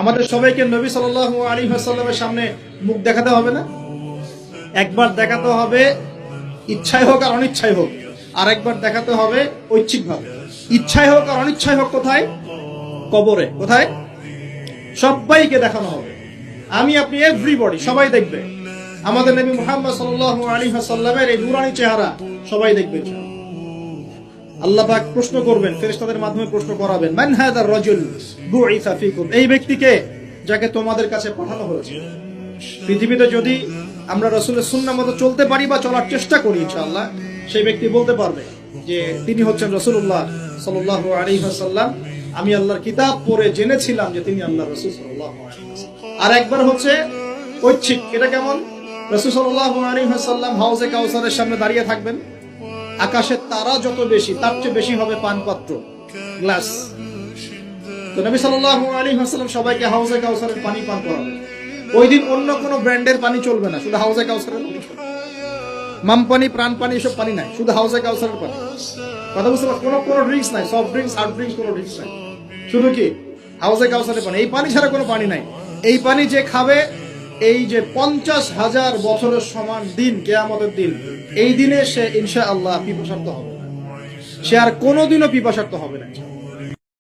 আমাদের সবাইকে নবী সাল্লাল্লাহু আলাইহি ওয়াসাল্লামের সামনে মুখ দেখাতে হবে না? একবার দেখাতে হবে ইচ্ছায় হোক আর অনিচ্ছায় হোক, আর একবার দেখাতে হবে ঐচ্ছিকভাবে। ইচ্ছায় হোক আর অনিচ্ছায় হোক কোথায়? কবরে। কোথায়? সবাইকে দেখানো হবে। আমি আপনি এভরিবডি, সবাই দেখবে আমাদের নবী মুহাম্মদ সাল্লাল্লাহু আলাইহি ওয়াসাল্লামের এই নূরানি চেহারা সবাই দেখবে। আল্লাহ পাক প্রশ্ন করবেন, ফেরেশতাদের মাধ্যমে প্রশ্ন করাবেন, মান হাযার রাজুল বুইসা ফীকুম, এই ব্যক্তিকে যাকে তোমাদের কাছে পাঠানো হয়েছে। পৃথিবীতে যদি আমরা রাসূলের সুন্নাহ মতো চলতে পারি বা চলার চেষ্টা করি, ইনশাআল্লাহ সেই ব্যক্তি বলতে পারবে যে তিনি হচ্ছেন রাসূলুল্লাহ সাল্লাল্লাহু আলাইহি ওয়াসাল্লাম। আমি আল্লাহর কিতাব পড়ে জেনেছিলাম যে তিনি আল্লাহর রাসূল সাল্লাল্লাহু আলাইহি ওয়াসাল্লাম। আর একবার হচ্ছে ঐচ্ছিক। এটা কেমন? রাসূল সাল্লাল্লাহু আলাইহি ওয়াসাল্লাম হাউজে কাউসারের সামনে দাঁড়িয়ে থাকবেন। আকাশের তারা যত বেশি, তার চেয়ে বেশি হবে পানপাত্র, গ্লাস। তো নবী সাল্লাল্লাহু আলাইহি ওয়াসাল্লাম সবাইকে হাউজে কাউসারের পানি পান করাবেন। ওই দিন অন্য কোনো ব্র্যান্ডের পানি চলবে না, শুধু হাউজে কাউসারের পানি চলবে। মাম পানি, প্রাণ পানি এসব পানি নাই, শুধু হাউজে কাউসারের পানি। কথা বুঝতে পারছেন? কোনো ড্রিঙ্কস নাই, সফট ড্রিঙ্কস, হার্ড ড্রিঙ্কস কোনো ড্রিঙ্কস নাই, শুধু কি হাউজে কাউসারের পানি। এই পানি ছাড়া কোনো পানি নাই। এই পানি যে খাবে, এই যে 50,000 বছরের সমান দিন, কিয়ামতের দিন, এই দিনে সে ইনশাআল্লাহ পিপাসার্ত হবে না। সে আর কোনোদিনও পিপাসার্ত হবে না।